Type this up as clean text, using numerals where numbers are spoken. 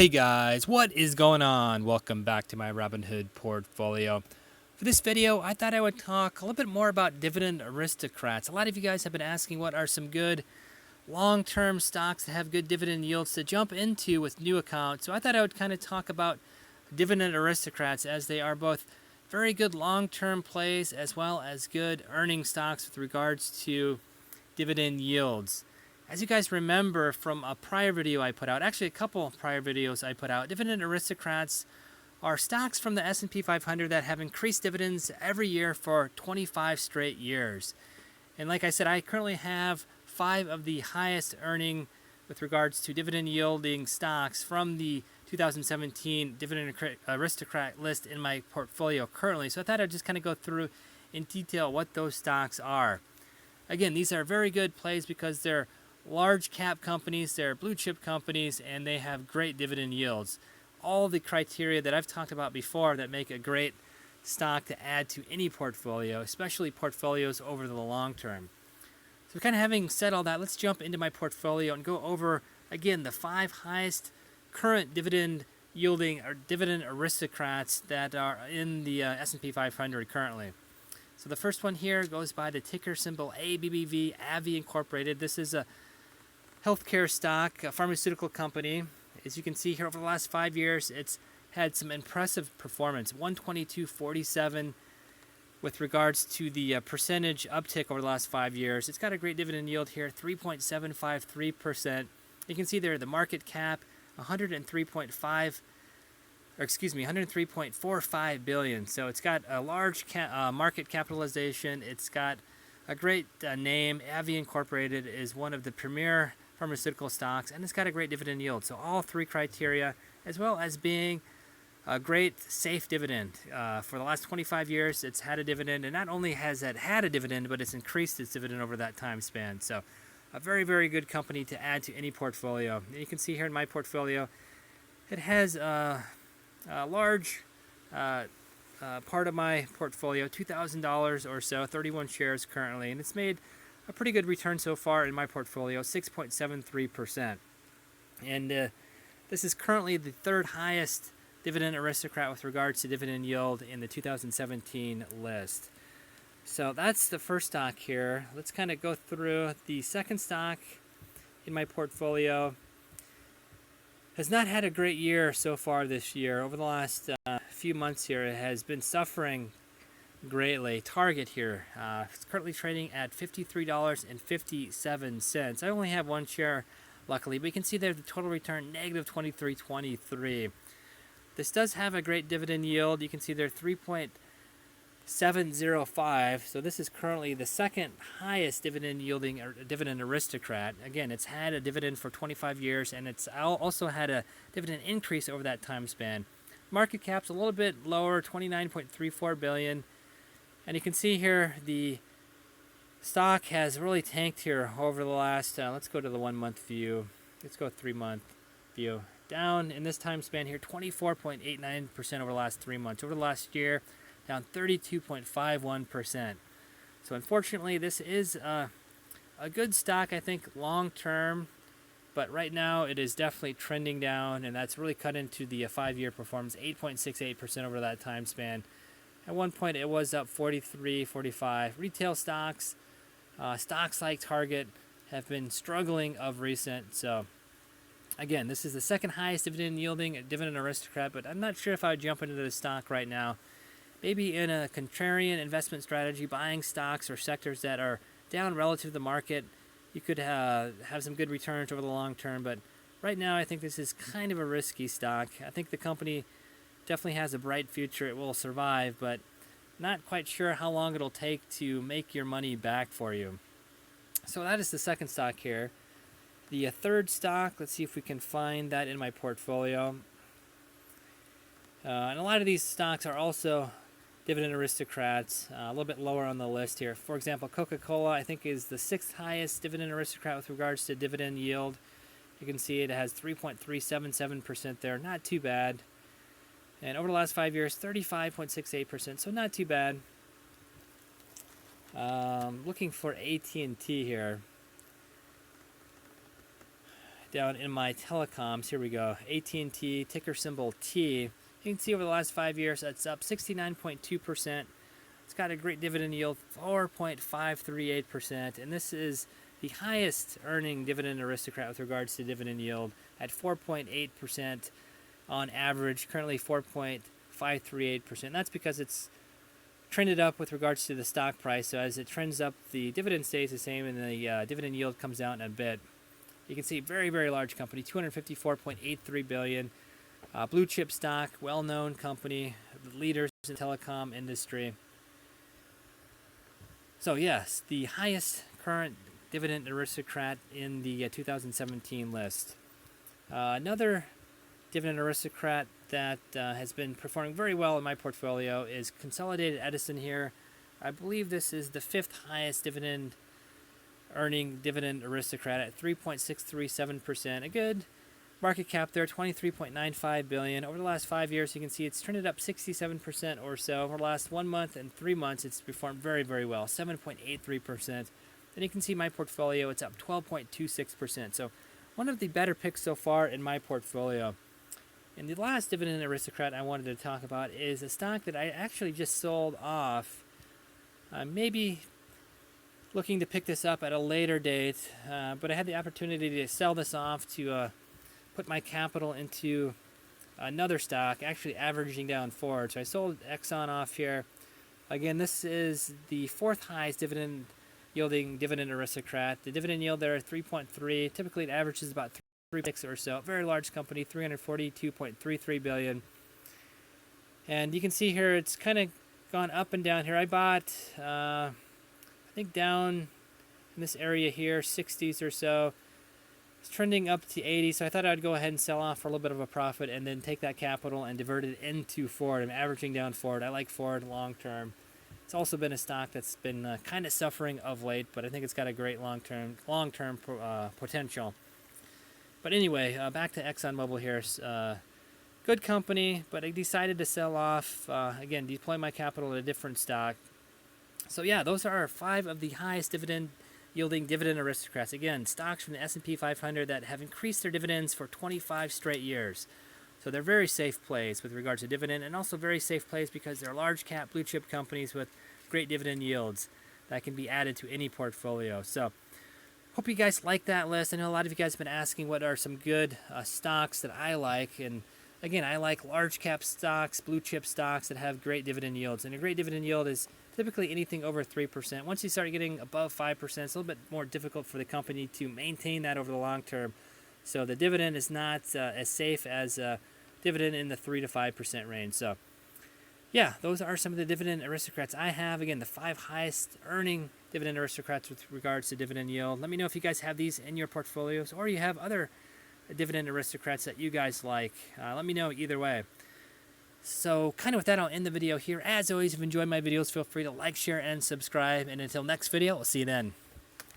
Hey guys, what is going on? Welcome back to my Robinhood portfolio. For this video, I thought I would talk a little bit more about Dividend Aristocrats. A lot of you guys have been asking what are some good long-term stocks that have good dividend yields to jump into with new accounts. So I thought I would kind of talk about Dividend Aristocrats, as they are both very good long-term plays as well as good earning stocks with regards to dividend yields. As you guys remember from a prior video I put out, actually a couple prior videos I put out, Dividend Aristocrats are stocks from the S&P 500 that have increased dividends every year for 25 straight years. And like I said, I currently have 5 of the highest earning with regards to dividend yielding stocks from the 2017 Dividend Aristocrat list in my portfolio currently. So I thought I'd just kind of go through in detail what those stocks are. Again, these are very good plays because they're large cap companies, they're blue chip companies, and they have great dividend yields. All the criteria that I've talked about before that make a great stock to add to any portfolio, especially portfolios over the long term. So kind of having said all that, let's jump into my portfolio and go over, again, the 5 highest current dividend yielding or dividend aristocrats that are in the S&P 500 currently. So the first one here goes by the ticker symbol ABBV, AbbVie Incorporated. This is a healthcare stock, a pharmaceutical company. As you can see here, over the last 5 years, it's had some impressive performance, 122.47 with regards to the percentage uptick over the last 5 years. It's got a great dividend yield here, 3.753%. You can see there the market cap, 103.45 billion. So it's got a large market capitalization. It's got a great name. AbbVie Incorporated is one of the premier pharmaceutical stocks, and it's got a great dividend yield. So all 3 criteria, as well as being a great safe dividend. For the last 25 years, it's had a dividend, and not only has it had a dividend, but it's increased its dividend over that time span. So a very, very good company to add to any portfolio. And you can see here in my portfolio, it has a large part of my portfolio, $2,000 or so, 31 shares currently, and it's made a pretty good return so far in my portfolio, 6.73%. And this is currently the 3rd highest dividend aristocrat with regards to dividend yield in the 2017 list. So that's the first stock here. Let's kind of go through the second stock in my portfolio. Has not had a great year so far this year. Over the last few months here, it has been suffering greatly. Target here, it's currently trading at $53.57. I only have 1 share, luckily, but you can see there the total return, negative 23.23. This does have a great dividend yield. You can see there 3.705. So this is currently the 2nd highest dividend yielding or dividend aristocrat. Again, it's had a dividend for 25 years, and it's also had a dividend increase over that time span. Market cap's a little bit lower, 29.34 billion. And you can see here the stock has really tanked here over the last, let's go to the 1 month view. Let's go 3-month view. Down in this time span here, 24.89% over the last 3 months. Over the last year, down 32.51%. So unfortunately, this is a good stock, I think, long term. But right now, it is definitely trending down, and that's really cut into the 5-year performance, 8.68% over that time span. At one point, it was up 43, 45. Retail stocks, stocks like Target, have been struggling of recent. So, again, this is the 2nd highest dividend yielding dividend aristocrat, but I'm not sure if I would jump into this stock right now. Maybe in a contrarian investment strategy, buying stocks or sectors that are down relative to the market, you could have some good returns over the long term. But right now, I think this is kind of a risky stock. I think the company definitely has a bright future. It will survive, but not quite sure how long it'll take to make your money back for you. So that is the 2nd stock here. The 3rd stock, let's see if we can find that in my portfolio. And a lot of these stocks are also dividend aristocrats, a little bit lower on the list here. For example, Coca-Cola, I think, is the 6th highest dividend aristocrat with regards to dividend yield. You can see it has 3.377% there, not too bad. And over the last 5 years, 35.68%, so not too bad. Looking for AT&T here. down in my telecoms. Here we go. AT&T, ticker symbol T. You can see over the last 5 years, that's up 69.2%. It's got a great dividend yield, 4.538%. And this is the highest earning Dividend Aristocrat with regards to dividend yield at 4.8% on average, currently 4.538%. That's because it's trended up with regards to the stock price. So as it trends up, the dividend stays the same and the dividend yield comes down a bit. You can see very, very large company, $254.83 billion. Blue chip stock, well-known company, leaders in the telecom industry. So yes, the highest current Dividend Aristocrat in the 2017 list. Another Dividend Aristocrat that has been performing very well in my portfolio is Consolidated Edison here. I believe this is the 5th highest dividend earning Dividend Aristocrat at 3.637%. A good market cap there, $23.95 billion. Over the last 5 years, you can see it's trended up 67% or so. Over the last 1 month and 3 months, it's performed very, very well, 7.83%. Then you can see my portfolio, it's up 12.26%. So one of the better picks so far in my portfolio. And the last Dividend Aristocrat I wanted to talk about is a stock that I actually just sold off. Maybe looking to pick this up at a later date, but I had the opportunity to sell this off to put my capital into another stock, actually averaging down forward. So I sold Exxon off here. Again, this is the 4th highest dividend yielding Dividend Aristocrat. The dividend yield there is 3.3. Typically, it averages about 3.6 or so. Very large company, $342.33 billion. And you can see here, it's kind of gone up and down here. I bought, I think down in this area here, 60s or so. It's trending up to 80, so I thought I'd go ahead and sell off for a little bit of a profit and then take that capital and divert it into Ford. I'm averaging down Ford. I like Ford long term. It's also been a stock that's been kind of suffering of late, but I think it's got a great long-term potential. But anyway, back to ExxonMobil here. Good company, but I decided to sell off, again, deploy my capital at a different stock. So yeah, those are 5 of the highest dividend yielding Dividend Aristocrats. Again, stocks from the S&P 500 that have increased their dividends for 25 straight years. So they're very safe plays with regards to dividend, and also very safe plays because they're large cap blue chip companies with great dividend yields that can be added to any portfolio. So hope you guys like that list. I know a lot of you guys have been asking what are some good stocks that I like. And again, I like large cap stocks, blue chip stocks that have great dividend yields. And a great dividend yield is typically anything over 3%. Once you start getting above 5%, it's a little bit more difficult for the company to maintain that over the long term. So the dividend is not as safe as dividend in the 3 to 5% range. So yeah, those are some of the Dividend Aristocrats I have. Again, the 5 highest earning Dividend Aristocrats with regards to dividend yield. Let me know if you guys have these in your portfolios or you have other Dividend Aristocrats that you guys like. Let me know either way. So kind of with that, I'll end the video here. As always, if you enjoyed my videos, feel free to like, share, and subscribe. And until next video, I'll see you then.